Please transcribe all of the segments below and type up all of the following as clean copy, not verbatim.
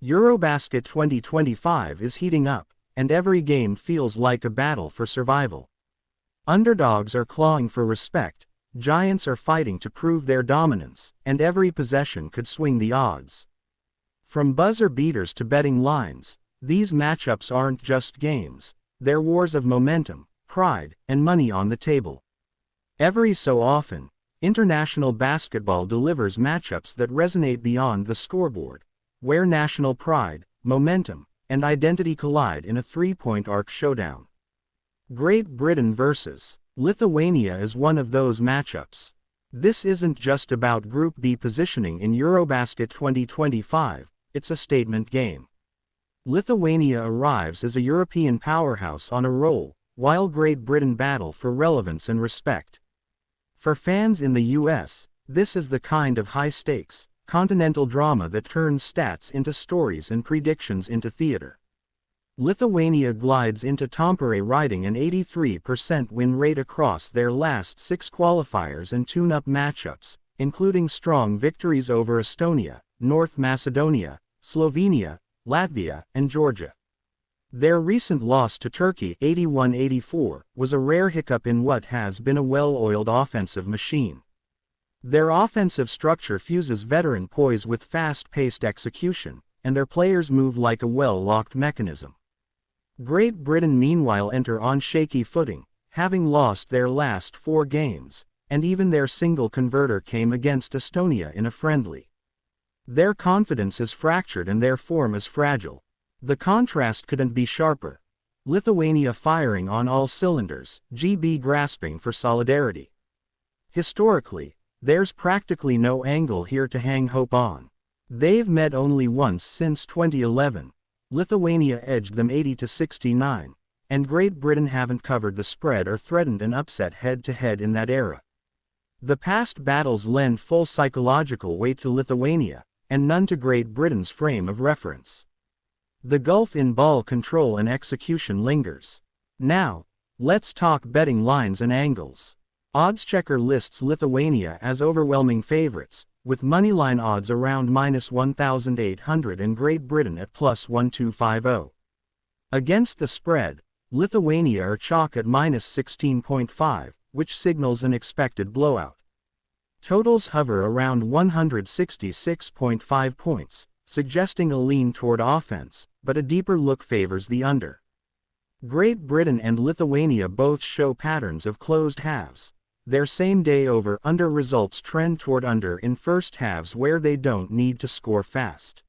EuroBasket 2025 is heating up, and every game feels like a battle for survival. Underdogs are clawing for respect, giants are fighting to prove their dominance, and every possession could swing the odds. From buzzer beaters to betting lines, these matchups aren't just games, they're wars of momentum, pride, and money on the table. Every so often, international basketball delivers matchups that resonate beyond the scoreboard, where national pride, momentum, and identity collide in a three-point arc showdown. Great Britain vs. Lithuania is one of those matchups. This isn't just about Group B positioning in EuroBasket 2025, it's a statement game. Lithuania arrives as a European powerhouse on a roll, while Great Britain battle for relevance and respect. For fans in the US, this is the kind of high-stakes, continental drama that turns stats into stories and predictions into theater. Lithuania glides into Tampere riding an 83% win rate across their last 6 qualifiers and tune-up matchups, including strong victories over Estonia, North Macedonia, Slovenia, Latvia, and Georgia. Their recent loss to Turkey 81-84 was a rare hiccup in what has been a well-oiled offensive machine. Their offensive structure fuses veteran poise with fast-paced execution, and their players move like a well-locked mechanism. Great Britain meanwhile enter on shaky footing, having lost their last 4 games, and even their single converter came against Estonia in a friendly. Their confidence is fractured and their form is fragile. The contrast couldn't be sharper. Lithuania firing on all cylinders, GB grasping for solidarity. Historically, there's practically no angle here to hang hope on. They've met only once since 2011. Lithuania edged them 80-69, and Great Britain haven't covered the spread or threatened an upset head-to-head in that era. The past battles lend full psychological weight to Lithuania, and none to Great Britain's frame of reference. The gulf in ball control and execution lingers. Now, let's talk betting lines and angles. OddsChecker lists Lithuania as overwhelming favorites, with moneyline odds around -1,800 and Great Britain at +1,250. Against the spread, Lithuania are chalk at -16.5, which signals an expected blowout. Totals hover around 166.5 points, suggesting a lean toward offense, but a deeper look favors the under. Great Britain and Lithuania both show patterns of closed halves. Their same-day over-under results trend toward under in first halves where they don't need to score fast.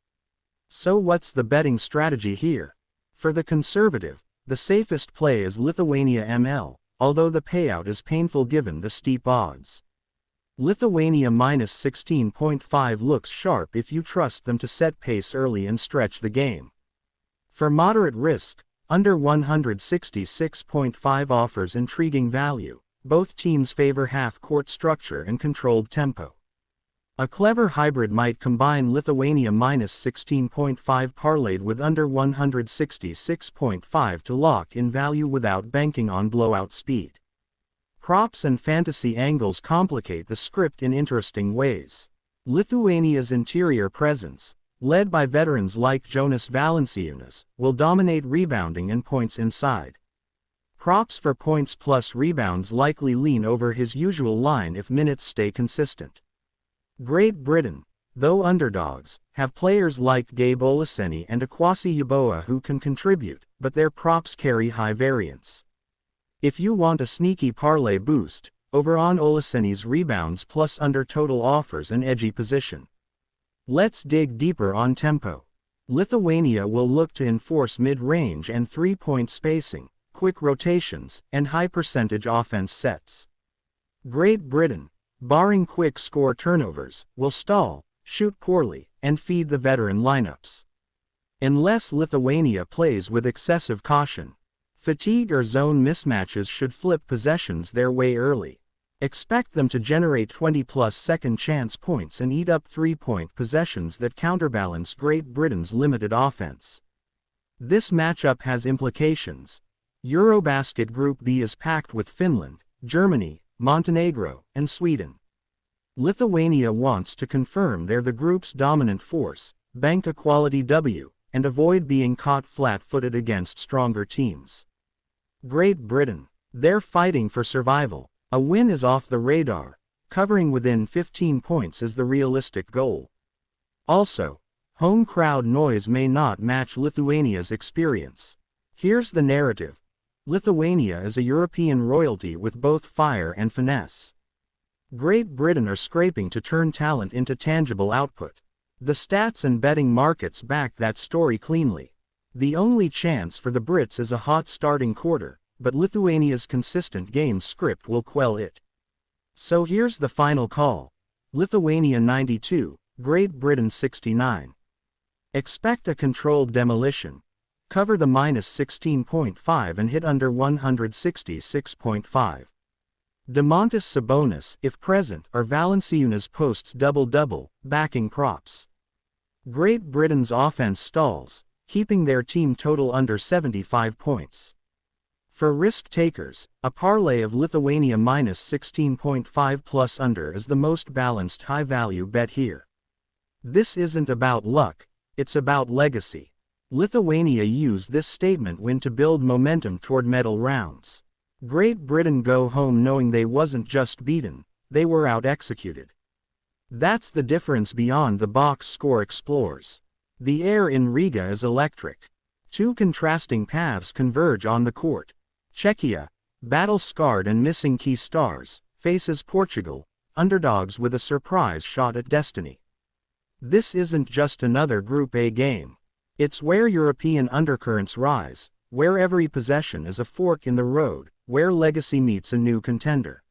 So what's the betting strategy here? For the conservative, the safest play is Lithuania ML, although the payout is painful given the steep odds. Lithuania -16.5 looks sharp if you trust them to set pace early and stretch the game. For moderate risk, under 166.5 offers intriguing value. Both teams favor half-court structure and controlled tempo. A clever hybrid might combine Lithuania -16.5 parlayed with under 166.5 to lock in value without banking on blowout speed. Props and fantasy angles complicate the script in interesting ways. Lithuania's interior presence, led by veterans like Jonas Valanciunas, will dominate rebounding and points inside. Props for points plus rebounds likely lean over his usual line if minutes stay consistent. Great Britain, though underdogs, have players like Gabe Olaseni and Akwasi Yeboah who can contribute, but their props carry high variance. If you want a sneaky parlay boost, over on Olaseni's rebounds plus under total offers an edgy position. Let's dig deeper on tempo. Lithuania will look to enforce mid-range and three-point spacing, quick rotations, and high-percentage offense sets. Great Britain, barring quick score turnovers, will stall, shoot poorly, and feed the veteran lineups. Unless Lithuania plays with excessive caution, fatigue or zone mismatches should flip possessions their way early. Expect them to generate 20-plus second chance points and eat up three-point possessions that counterbalance Great Britain's limited offense. This matchup has implications. EuroBasket Group B is packed with Finland, Germany, Montenegro, and Sweden. Lithuania wants to confirm they're the group's dominant force, bank a quality W, and avoid being caught flat-footed against stronger teams. Great Britain. They're fighting for survival. A win is off the radar. Covering within 15 points is the realistic goal. Also, home crowd noise may not match Lithuania's experience. Here's the narrative. Lithuania is a European royalty with both fire and finesse. Great Britain are scraping to turn talent into tangible output. The stats and betting markets back that story cleanly. The only chance for the Brits is a hot starting quarter, but Lithuania's consistent game script will quell it. So here's the final call. Lithuania 92, Great Britain 69. Expect a controlled demolition. Cover the minus 16.5 and hit under 166.5. Domantas Sabonis, if present, or Valanciunas posts double-double, backing props. Great Britain's offense stalls, keeping their team total under 75 points. For risk takers, a parlay of Lithuania minus 16.5 plus under is the most balanced high-value bet here. This isn't about luck, it's about legacy. Lithuania used this statement win to build momentum toward medal rounds. Great Britain go home knowing they wasn't just beaten, they were out-executed. That's the difference beyond the box score explores. The air in Riga is electric. Two contrasting paths converge on the court. Czechia, battle-scarred and missing key stars, faces Portugal, underdogs with a surprise shot at destiny. This isn't just another Group A game. It's where European undercurrents rise, where every possession is a fork in the road, where legacy meets a new contender.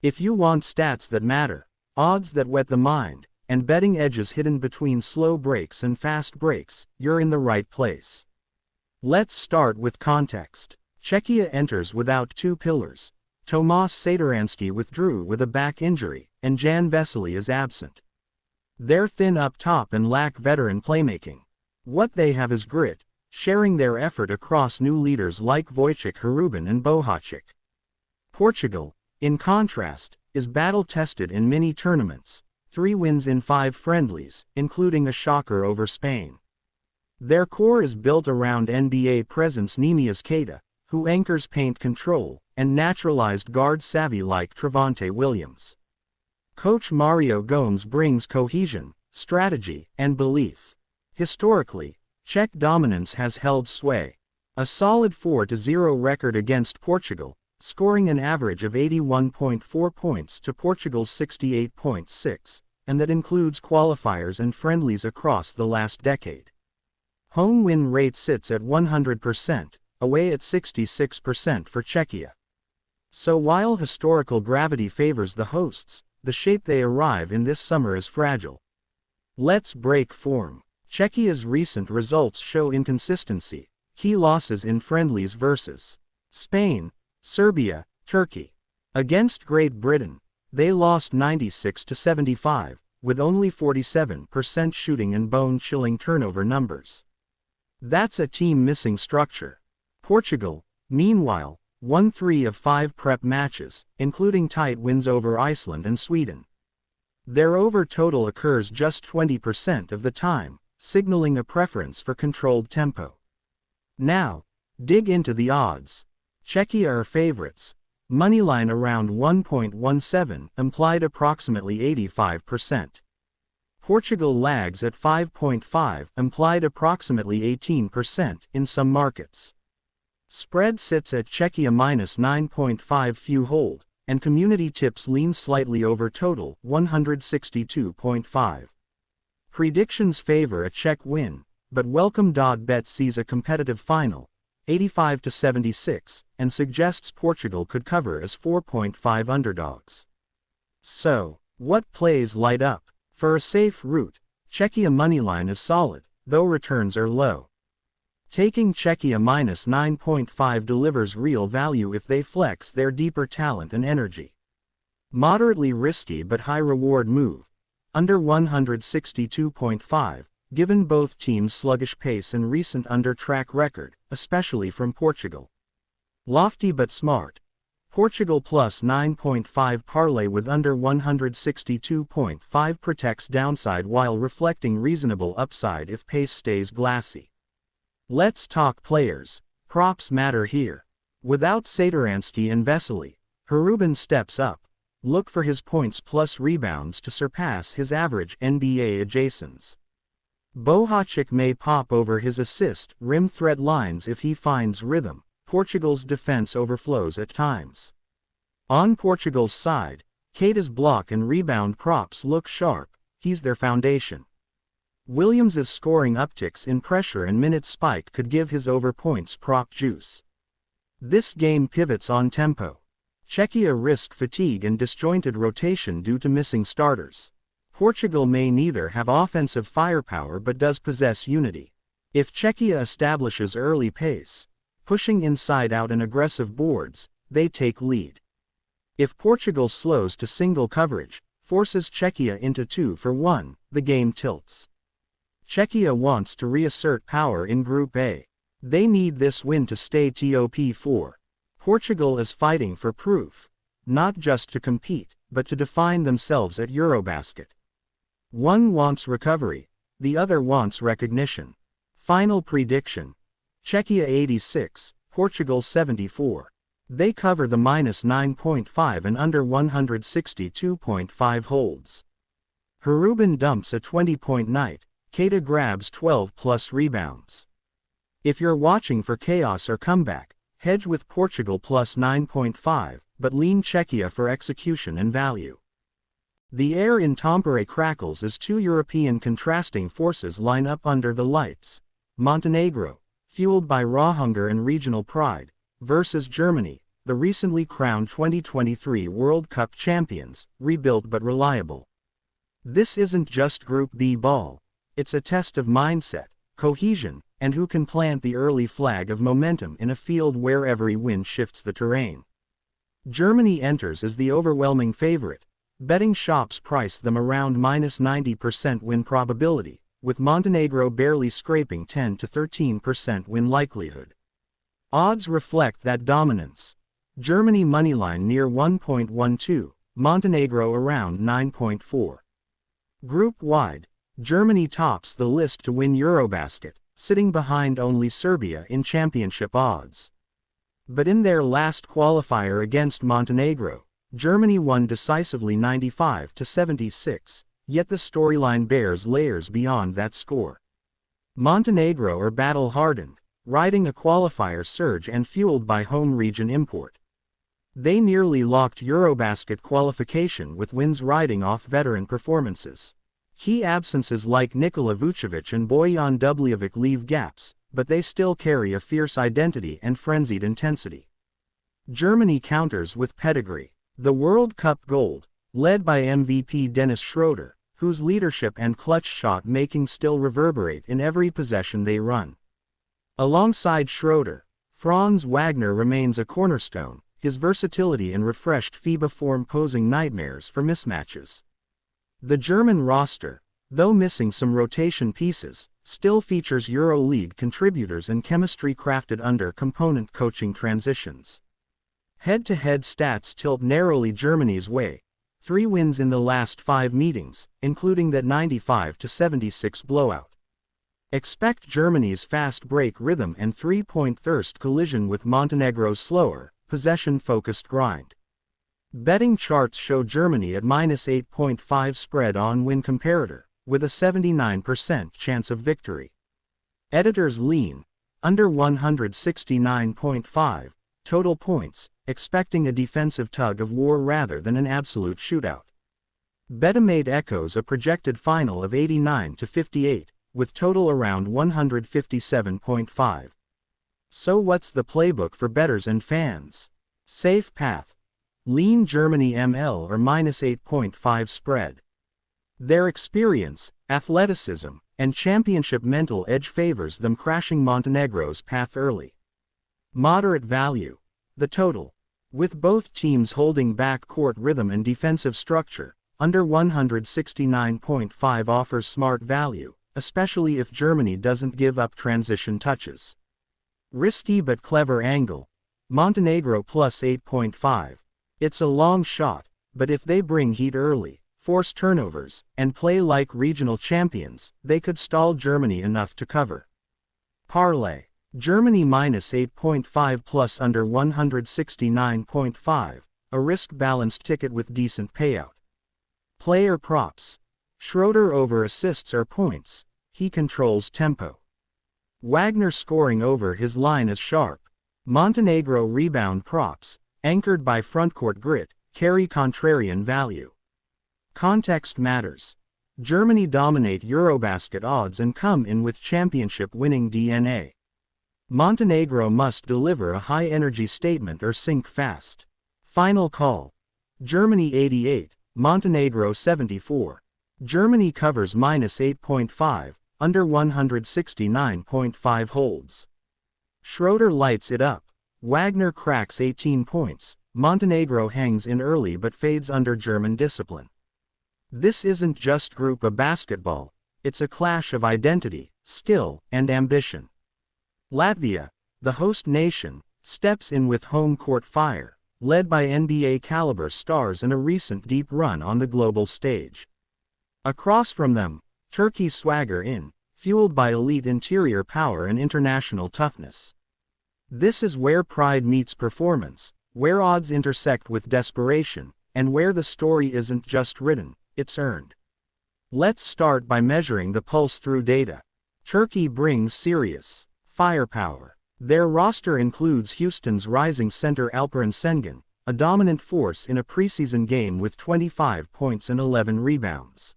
If you want stats that matter, odds that whet the mind, and betting edges hidden between slow breaks and fast breaks, you're in the right place. Let's start with context. Czechia enters without two pillars. Tomáš Satoranský withdrew with a back injury, and Jan Vesely is absent. They're thin up top and lack veteran playmaking. What they have is grit, sharing their effort across new leaders like Wojciech Hrubin and Bohacic. Portugal, in contrast, is battle-tested in many tournaments, 3 wins in 5 friendlies, including a shocker over Spain. Their core is built around NBA presence Neemias Queta, who anchors paint control, and naturalized guard savvy like Trevante Williams. Coach Mario Gomes brings cohesion, strategy, and belief. Historically, Czech dominance has held sway. A solid 4-0 record against Portugal, scoring an average of 81.4 points to Portugal's 68.6, and that includes qualifiers and friendlies across the last decade. Home win rate sits at 100%, away at 66% for Czechia. So while historical gravity favors the hosts, the shape they arrive in this summer is fragile. Let's break form. Czechia's recent results show inconsistency, key losses in friendlies versus Spain, Serbia, Turkey. Against Great Britain, they lost 96-75, with only 47% shooting and bone-chilling turnover numbers. That's a team missing structure. Portugal, meanwhile, won 3 of 5 prep matches, including tight wins over Iceland and Sweden. Their over total occurs just 20% of the time, signaling a preference for controlled tempo. Now, dig into the odds. Czechia are favorites. Moneyline around 1.17, implied approximately 85%. Portugal lags at 5.5, implied approximately 18% in some markets. Spread sits at Czechia minus 9.5, few hold, and community tips lean slightly over total, 162.5. Predictions favor a Czech win, but Welcome.bet sees a competitive final, 85-76, and suggests Portugal could cover as 4.5 underdogs. So, what plays light up? For a safe route, Czechia moneyline is solid, though returns are low. Taking Czechia minus 9.5 delivers real value if they flex their deeper talent and energy. Moderately risky but high reward move, under 162.5, given both teams' sluggish pace and recent under-track record, especially from Portugal. Lofty but smart. Portugal plus 9.5 parlay with under 162.5 protects downside while reflecting reasonable upside if pace stays glassy. Let's talk players. Props matter here. Without Satoransky and Vesely, Hrubin steps up. Look for his points plus rebounds to surpass his average NBA adjacents. Bohacic may pop over his assist rim threat lines if he finds rhythm. Portugal's defense overflows at times. On Portugal's side, Keita's block and rebound props look sharp. He's their foundation. Williams's scoring upticks in pressure and minute spike could give his over points prop juice. This game pivots on tempo. Czechia risk fatigue and disjointed rotation due to missing starters. Portugal may neither have offensive firepower but does possess unity. If Czechia establishes early pace, pushing inside out and aggressive boards, they take lead. If Portugal slows to single coverage, forces Czechia into 2-for-1, the game tilts. Czechia wants to reassert power in Group A. They need this win to stay top 4. Portugal is fighting for proof, not just to compete, but to define themselves at EuroBasket. One wants recovery, the other wants recognition. Final prediction: Czechia 86, Portugal 74. They cover the minus 9.5 and under 162.5 holds. Hrubin dumps a 20-point night, Keita grabs 12 plus rebounds. If you're watching for chaos or comeback, hedge with Portugal plus 9.5, but lean Czechia for execution and value. The air in Tampere crackles as two European contrasting forces line up under the lights. Montenegro, fueled by raw hunger and regional pride, versus Germany, the recently crowned 2023 World Cup champions, rebuilt but reliable. This isn't just Group B ball. It's a test of mindset, cohesion, and who can plant the early flag of momentum in a field where every wind shifts the terrain. Germany enters as the overwhelming favorite. Betting shops price them around minus 90% win probability, with Montenegro barely scraping 10 to 13% win likelihood. Odds reflect that dominance. Germany moneyline near 1.12, Montenegro around 9.4. Group-wide, Germany tops the list to win EuroBasket, sitting behind only Serbia in championship odds. But in their last qualifier against Montenegro, Germany won decisively 95-76, yet the storyline bears layers beyond that score. Montenegro are battle-hardened, riding a qualifier surge and fueled by home region import. They nearly locked EuroBasket qualification with wins riding off veteran performances. Key absences like Nikola Vucevic and Bojan Dubljevic leave gaps, but they still carry a fierce identity and frenzied intensity. Germany counters with pedigree. The World Cup gold, led by MVP Dennis Schroeder, whose leadership and clutch shot making still reverberate in every possession they run. Alongside Schroeder, Franz Wagner remains a cornerstone, his versatility and refreshed FIBA form posing nightmares for mismatches. The German roster, though missing some rotation pieces, still features EuroLeague contributors and chemistry crafted under component coaching transitions. Head-to-head stats tilt narrowly Germany's way. 3 wins in the last 5 meetings, including that 95-76 blowout. Expect Germany's fast break rhythm and three-point thirst collision with Montenegro's slower, possession-focused grind. Betting charts show Germany at minus 8.5 spread on win comparator, with a 79% chance of victory. Editors lean under 169.5 total points, expecting a defensive tug-of-war rather than an absolute shootout. Betamade echoes a projected final of 89-58, with total around 157.5. So what's the playbook for bettors and fans? Safe path. Lean Germany ML or minus 8.5 spread. Their experience, athleticism, and championship mental edge favors them crashing Montenegro's path early. Moderate value. The total. With both teams holding back court rhythm and defensive structure, under 169.5 offers smart value, especially if Germany doesn't give up transition touches. Risky but clever angle. Montenegro plus 8.5. It's a long shot, but if they bring heat early, force turnovers, and play like regional champions, they could stall Germany enough to cover. Parlay. Germany minus 8.5 plus under 169.5, a risk-balanced ticket with decent payout. Player props. Schroeder over assists or points, he controls tempo. Wagner scoring over his line is sharp. Montenegro rebound props, anchored by frontcourt grit, carry contrarian value. Context matters. Germany dominate EuroBasket odds and come in with championship-winning DNA. Montenegro must deliver a high-energy statement or sink fast. Final call. Germany 88, Montenegro 74. Germany covers minus 8.5, under 169.5 holds. Schroeder lights it up. Wagner cracks 18 points. Montenegro hangs in early but fades under German discipline. This isn't just group of basketball, it's a clash of identity, skill, and ambition. Latvia, the host nation, steps in with home court fire, led by NBA-caliber stars and a recent deep run on the global stage. Across from them, Turkey swagger in, fueled by elite interior power and international toughness. This is where pride meets performance, where odds intersect with desperation, and where the story isn't just written, it's earned. Let's start by measuring the pulse through data. Turkey brings serious firepower. Their roster includes Houston's rising center Alperen Şengün, a dominant force in a preseason game with 25 points and 11 rebounds.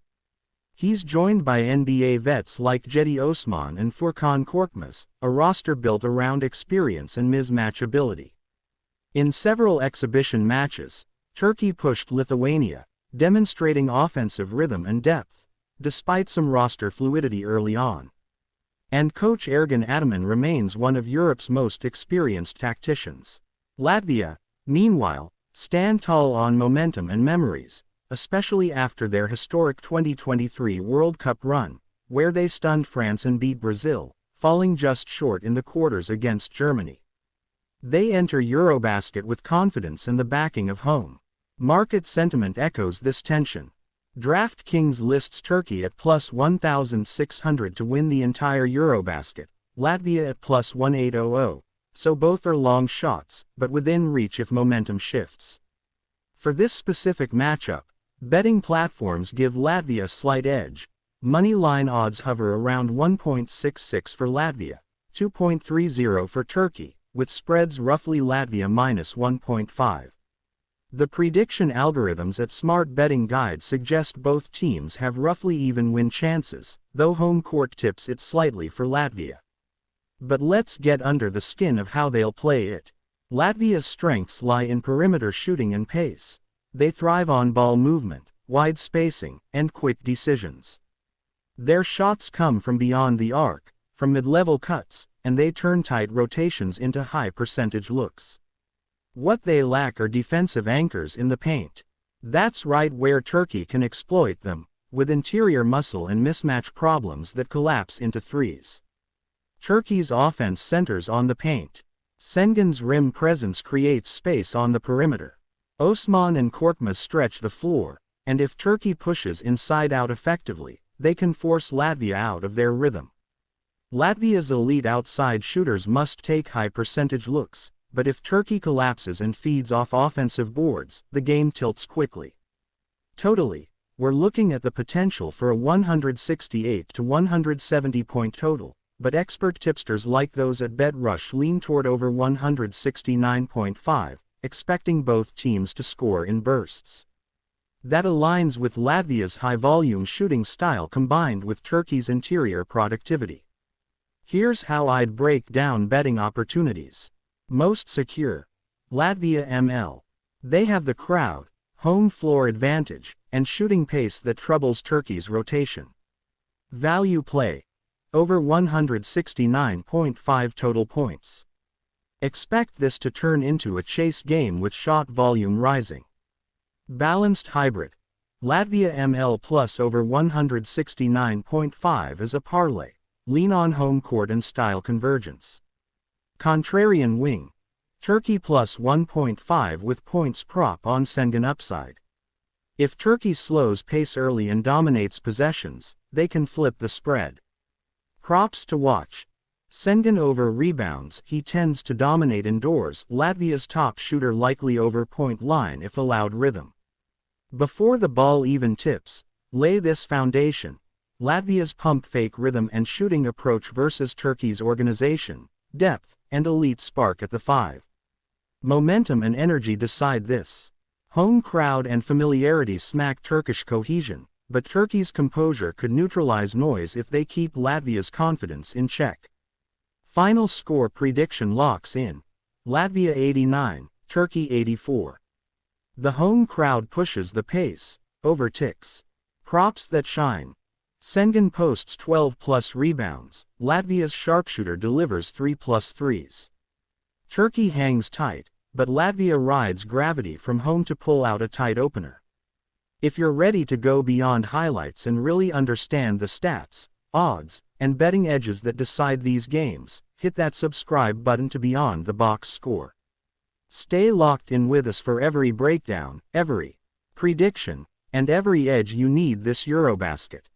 He's joined by NBA vets like Cedi Osman and Furkan Korkmaz, a roster built around experience and mismatch ability. In several exhibition matches, Turkey pushed Lithuania, demonstrating offensive rhythm and depth, despite some roster fluidity early on. And coach Ergin Ataman remains one of Europe's most experienced tacticians. Latvia, meanwhile, stand tall on momentum and memories, especially after their historic 2023 World Cup run, where they stunned France and beat Brazil, falling just short in the quarters against Germany. They enter EuroBasket with confidence and the backing of home. Market sentiment echoes this tension. DraftKings lists Turkey at plus 1,600 to win the entire EuroBasket, Latvia at plus 1,800, so both are long shots, but within reach if momentum shifts. For this specific matchup, betting platforms give Latvia a slight edge. Money line odds hover around 1.66 for Latvia, 2.30 for Turkey, with spreads roughly Latvia minus 1.5. The prediction algorithms at Smart Betting Guide suggest both teams have roughly even win chances, though home court tips it slightly for Latvia. But let's get under the skin of how they'll play it. Latvia's strengths lie in perimeter shooting and pace. They thrive on ball movement, wide spacing, and quick decisions. Their shots come from beyond the arc, from mid-level cuts, and they turn tight rotations into high-percentage looks. What they lack are defensive anchors in the paint. That's right where Turkey can exploit them, with interior muscle and mismatch problems that collapse into threes. Turkey's offense centers on the paint. Şengün's rim presence creates space on the perimeter. Osman and Korkmaz stretch the floor, and if Turkey pushes inside out effectively, they can force Latvia out of their rhythm. Latvia's elite outside shooters must take high-percentage looks, but if Turkey collapses and feeds off offensive boards, the game tilts quickly. Totally, we're looking at the potential for a 168 to 170 point total, but expert tipsters like those at BetRush lean toward over 169.5, expecting both teams to score in bursts. That aligns with Latvia's high-volume shooting style combined with Turkey's interior productivity. Here's how I'd break down betting opportunities. Most secure. Latvia ML. They have the crowd, home floor advantage, and shooting pace that troubles Turkey's rotation. Value play. Over 169.5 total points. Expect this to turn into a chase game with shot volume rising. Balanced hybrid. Latvia ML plus over 169.5 is a parlay. Lean on home court and style convergence. Contrarian wing. Turkey plus 1.5 with points prop on Sengun upside. If Turkey slows pace early and dominates possessions, they can flip the spread. Props to watch. Sengun over rebounds. He tends to dominate indoors. Latvia's top shooter likely over point line if allowed rhythm. Before the ball even tips, lay this foundation. Latvia's pump fake rhythm and shooting approach versus Turkey's organization, depth, and elite spark at the 5. Momentum and energy decide this. Home crowd and familiarity smack Turkish cohesion, but Turkey's composure could neutralize noise if they keep Latvia's confidence in check. Final score prediction locks in. Latvia 89, Turkey 84. The home crowd pushes the pace, overticks. Props that shine. Sengun posts 12+ rebounds, Latvia's sharpshooter delivers 3+ threes. Turkey hangs tight, but Latvia rides gravity from home to pull out a tight opener. If you're ready to go beyond highlights and really understand the stats, odds, and betting edges that decide these games, hit that subscribe button to Beyond the Box Score. Stay locked in with us for every breakdown, every prediction, and every edge you need this EuroBasket.